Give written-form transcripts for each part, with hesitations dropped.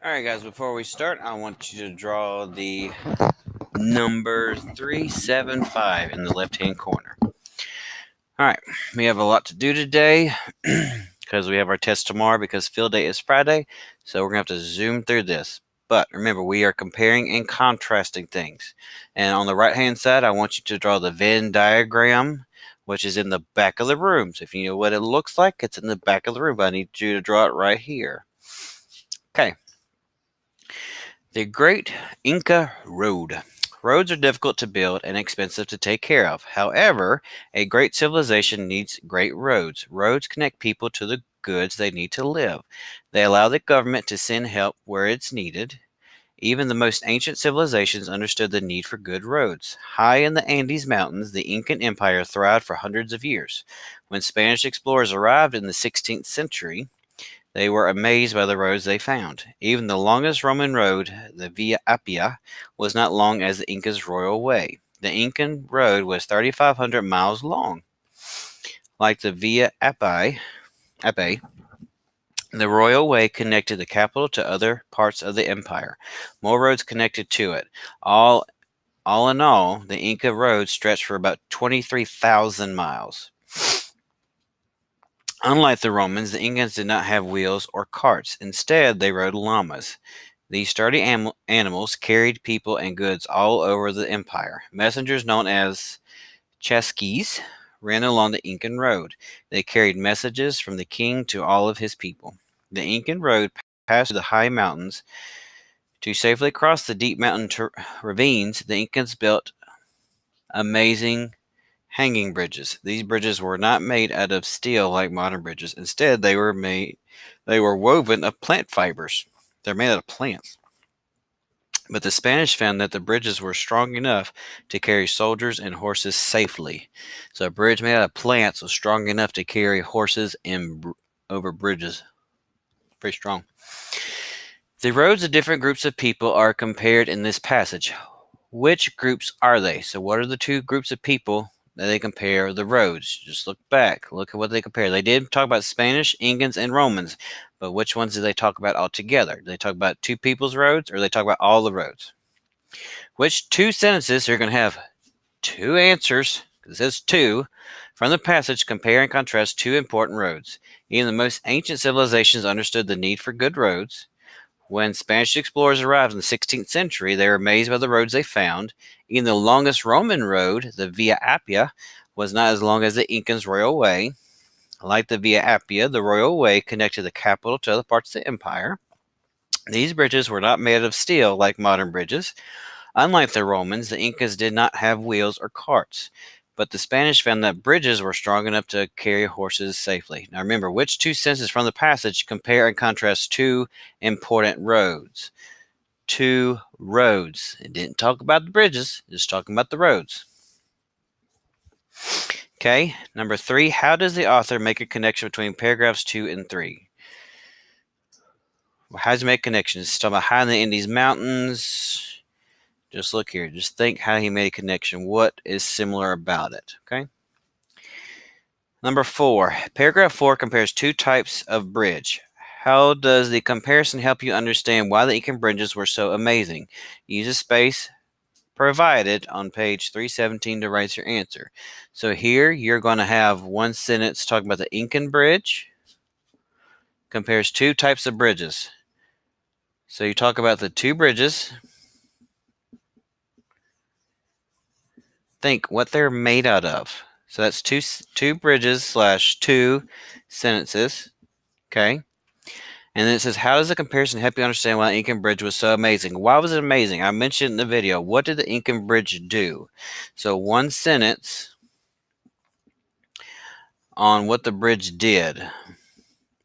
Alright guys, before we start, I want you to draw the number 375 in the left-hand corner. Alright, we have a lot to do today because we have our test tomorrow because field day is Friday, so we're going to have to zoom through this. But remember, we are comparing and contrasting things. And on the right-hand side, I want you to draw the Venn diagram, which is in the back of the room. So if you know what it looks like, it's in the back of the room. But I need you to draw it right here. Okay. The Great Inca Road. Roads are difficult to build and expensive to take care of. However, a great civilization needs great roads. Roads connect people to the goods they need to live. They allow the government to send help where it's needed. Even the most ancient civilizations understood the need for good roads. High in the Andes Mountains, the Incan Empire thrived for hundreds of years. When Spanish explorers arrived in the 16th century, they were amazed by the roads they found. Even the longest Roman road, the Via Appia, was not long as the Inca's royal way. The Incan road was 3,500 miles long. Like the Via Appia, the royal way connected the capital to other parts of the empire. More roads connected to it. All in all, the Inca road stretched for about 23,000 miles. Unlike the Romans, the Incans did not have wheels or carts. Instead, they rode llamas. These sturdy animals carried people and goods all over the empire. Messengers known as chasquis ran along the Incan road. They carried messages from the king to all of his people. The Incan road passed through the high mountains. To safely cross the deep mountain ravines, the Incans built amazing hanging bridges. These bridges were not made out of steel like modern bridges. Instead, they were woven of plant fibers. They're made out of plants. But the Spanish found that the bridges were strong enough to carry soldiers and horses safely. So a bridge made out of plants was strong enough to carry horses over bridges. Pretty strong. The roads of different groups of people are compared in this passage. Which groups are they? So what are the two groups of people that they compare the roads? Just look back. Look at what they compare. They did talk about Spanish, Incans, and Romans, but which ones did they talk about altogether? Did they talk about two people's roads, or did they talk about all the roads? Which two sentences are going to have two answers? It says two. From the passage, compare and contrast two important roads. Even the most ancient civilizations understood the need for good roads. When Spanish explorers arrived in the 16th century, they were amazed by the roads they found. Even the longest Roman road, the Via Appia, was not as long as the Incans' royal way. Like the Via Appia, the royal way connected the capital to other parts of the empire. These bridges were not made of steel like modern bridges. Unlike the Romans, the Incas did not have wheels or carts, but the Spanish found that bridges were strong enough to carry horses safely. Now remember, which two sentences from the passage compare and contrast two important roads? Two roads. It didn't talk about the bridges, just talking about the roads. Okay, number 3, how does the author make a connection between paragraphs 2 and 3? Well, how does he make connections? He's talking about high in the Andes Mountains. Just look here. Just think how he made a connection. What is similar about it? Okay. Number 4. Paragraph 4 compares two types of bridge. How does the comparison help you understand why the Incan bridges were so amazing? Use a space provided on page 317 to write your answer. So here you're going to have one sentence talking about the Incan bridge. Compares two types of bridges. So you talk about the two bridges. Think what they're made out of. So that's two bridges / two sentences. Okay. And then it says, how does the comparison help you understand why the Incan bridge was so amazing? Why was it amazing? I mentioned in the video, what did the Incan bridge do? So one sentence on what the bridge did.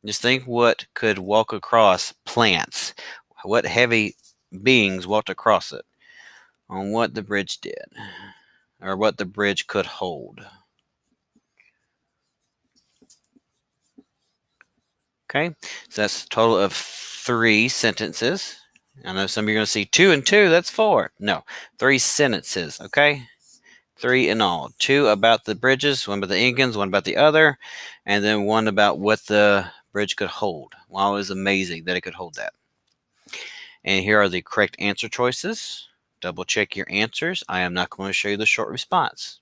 Just think what could walk across plants. What heavy beings walked across it on what the bridge did, or what the bridge could hold. Okay, so that's a total of 3 sentences. I know some of you are going to see 2 and 2, that's 4. No, 3 sentences, okay? 3 in all. 2 about the bridges, 1 about the Incans, 1 about the other, and then 1 about what the bridge could hold. Wow, it was amazing that it could hold that. And here are the correct answer choices. Double check your answers. I am not going to show you the short response.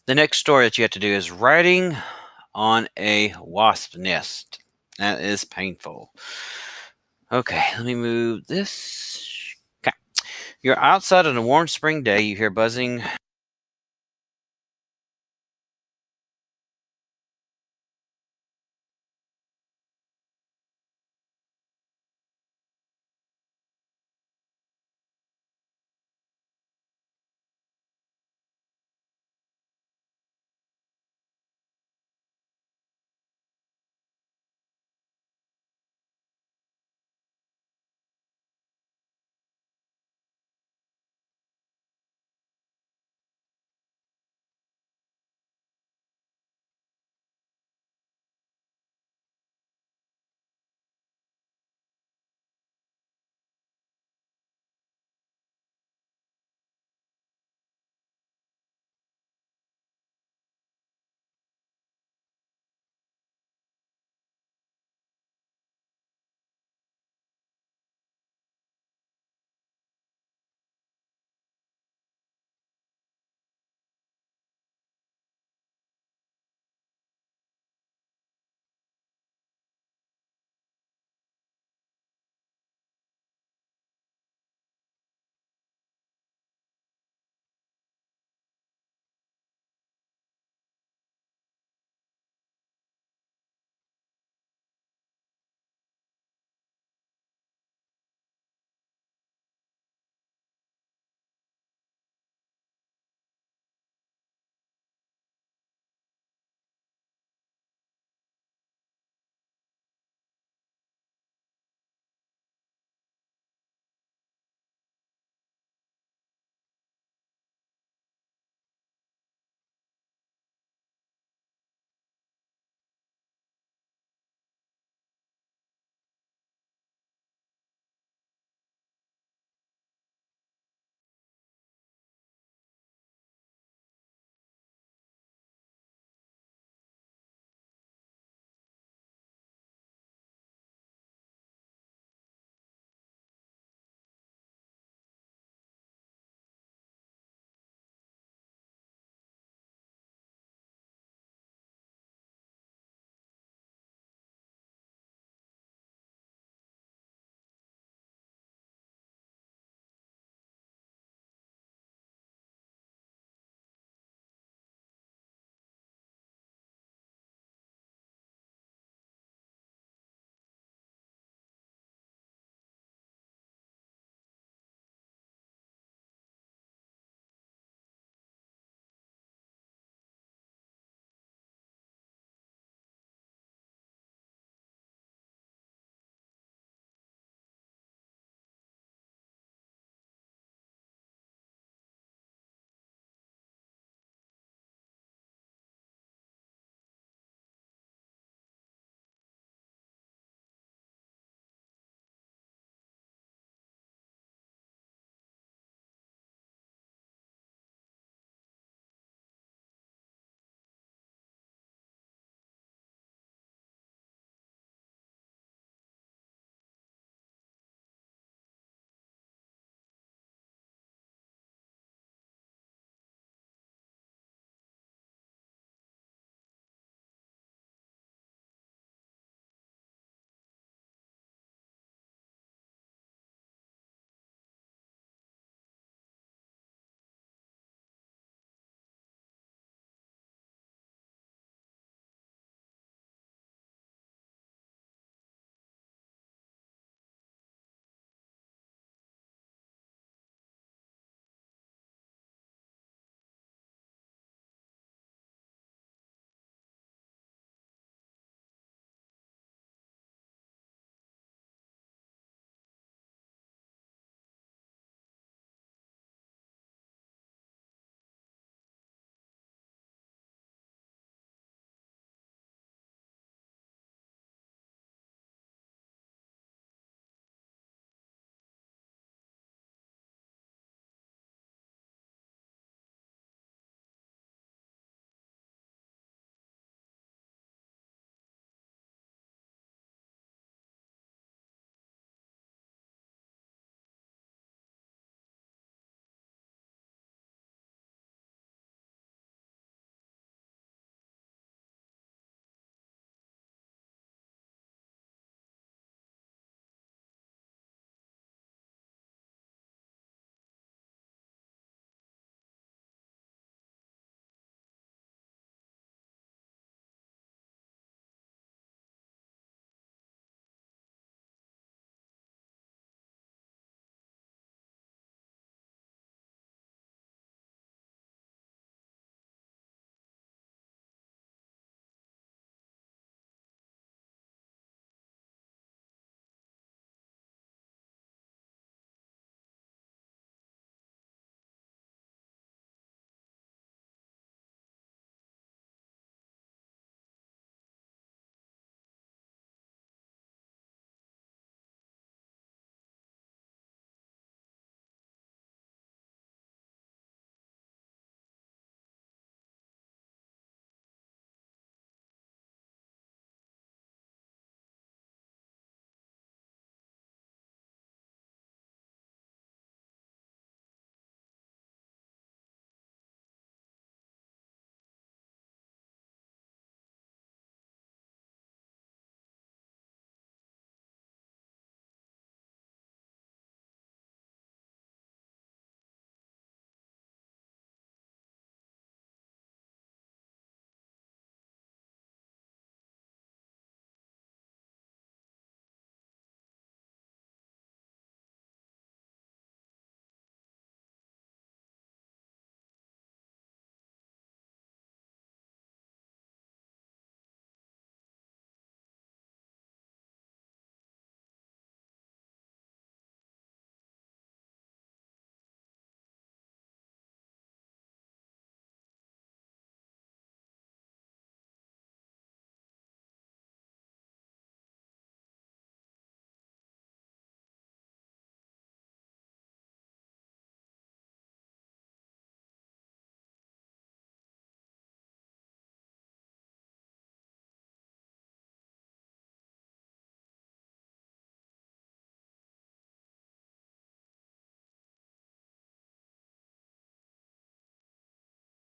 The next story that you have to do is writing on a wasp nest. That is painful. Okay, let me move this. Okay. You're outside on a warm spring day. You hear buzzing